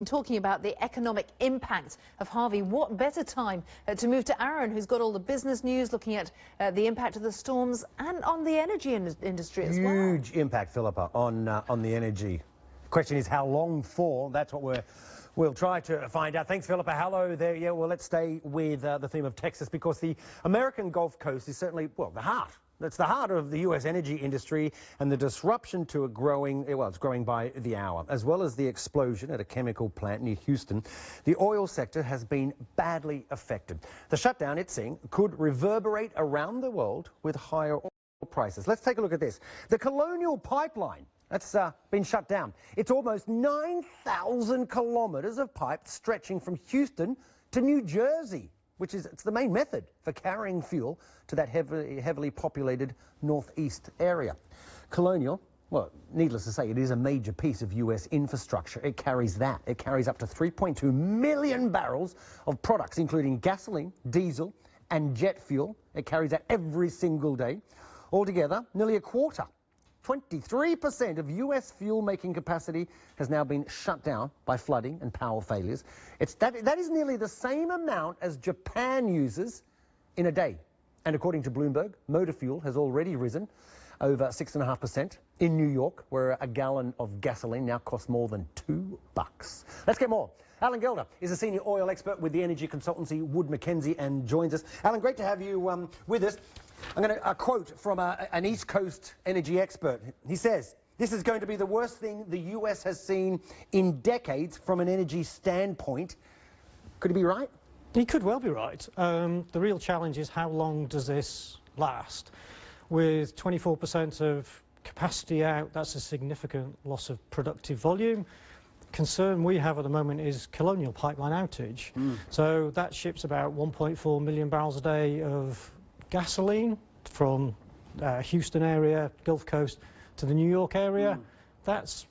Talking about the economic impact of Harvey, what better time to move to Aaron, who's got all the business news, looking at the impact of the storms and on the energy industry as well. Huge impact, Philippa, on the energy. Question is how long for? That's what we'll try to find out. Thanks, Philippa. Hello there. Yeah, well, let's stay with the theme of Texas, because the American Gulf Coast is certainly, well, the heart. That's the heart of the U.S. energy industry, and the disruption to it growing, well, it's growing by the hour. As well as the explosion at a chemical plant near Houston, the oil sector has been badly affected. The shutdown, it's saying, could reverberate around the world with higher oil prices. Let's take a look at this. The Colonial Pipeline, that's been shut down. It's almost 9,000 kilometres of pipe stretching from Houston to New Jersey, which is it's the main method for carrying fuel to that heavily populated northeast area. Colonial, well, needless to say, it is a major piece of U.S. infrastructure. It carries that. It carries up to 3.2 million barrels of products, including gasoline, diesel and jet fuel. It carries that every single day. Altogether, nearly a quarter, 23% of U.S. fuel-making capacity has now been shut down by flooding and power failures. That is nearly the same amount as Japan uses in a day. And according to Bloomberg, motor fuel has already risen over 6.5% in New York, where a gallon of gasoline now costs more than $2. Let's get more. Alan Gelder is a senior oil expert with the energy consultancy Wood Mackenzie and joins us. Alan, great to have you with us. I'm going to quote from an East Coast energy expert. He says, "This is going to be the worst thing the US has seen in decades from an energy standpoint." Could he be right? He could well be right. The real challenge is how long does this last? With 24% of capacity out, that's a significant loss of productive volume. Concern we have at the moment is Colonial Pipeline outage. So that ships about 1.4 million barrels a day of gasoline from Houston area, Gulf Coast, to the New York area. That's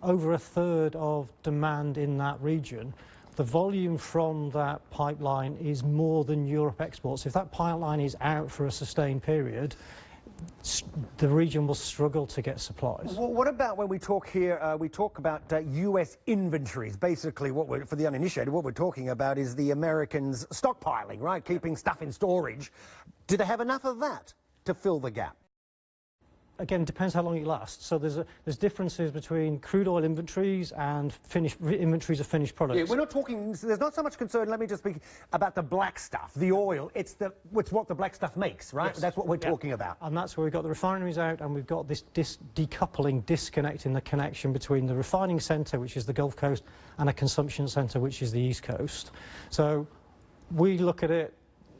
over a third of demand in that region. The volume from that pipeline is more than Europe exports. If that pipeline is out for a sustained period, the region will struggle to get supplies. Well, what about when we talk here, we talk about U.S. inventories? Basically, for the uninitiated, what we're talking about is the Americans stockpiling, right? Keeping stuff in storage. Do they have enough of that to fill the gap? Again, depends how long it lasts. So there's differences between crude oil inventories and inventories of finished products. Yeah, we're not talking, there's not so much concern, let me just speak about the black stuff, the oil. It's what the black stuff makes, right? Yes. That's what we're talking about. And that's where we've got the refineries out, and we've got this decoupling, disconnecting the connection between the refining centre, which is the Gulf Coast, and a consumption centre, which is the East Coast. So we look at it,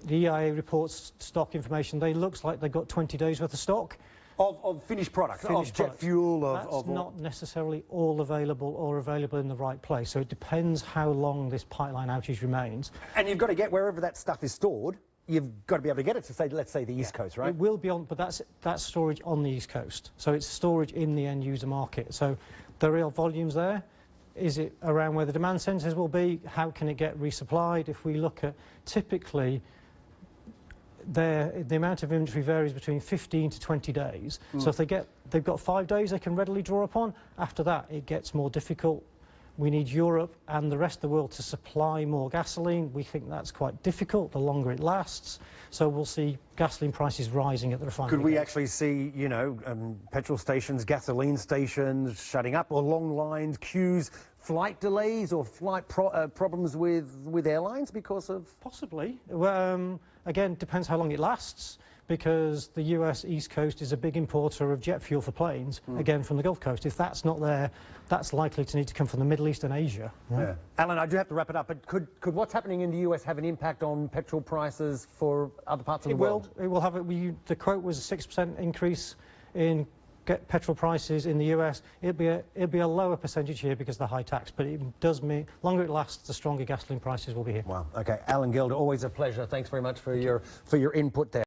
the EIA reports stock information, looks like they've got 20 days worth of stock. Of finished products, of jet fuel, That's not necessarily all available or available in the right place. So it depends how long this pipeline outage remains. And you've got to get wherever that stuff is stored. You've got to be able to get it to, let's say, the East Coast, right? It will be on, but that's storage on the East Coast. So it's storage in the end user market. So the real volumes there. Is it around where the demand centres will be? How can it get resupplied? If we look at typically, the amount of inventory varies between 15 to 20 days. So if they've got 5 days they can readily draw upon. After that, it gets more difficult. We need Europe and the rest of the world to supply more gasoline. We think that's quite difficult the longer it lasts. So we'll see gasoline prices rising at the refinery. Could we actually see, you know, petrol stations, gasoline stations shutting up, or long lines, queues, flight delays, or flight problems with airlines because of? Possibly. Again, depends how long it lasts, because the US East Coast is a big importer of jet fuel for planes, again from the Gulf Coast. If that's not there, that's likely to need to come from the Middle East and Asia. Right? Yeah. Alan, I do have to wrap it up, but could what's happening in the US have an impact on petrol prices for other parts of the world? It will have it. The quote was a 6% increase in petrol prices in the US. It'll be a lower percentage here because of the high tax, but it does mean longer it lasts, the stronger gasoline prices will be here. Wow. Okay, Alan Gelder, always a pleasure. Thanks very much for your input there.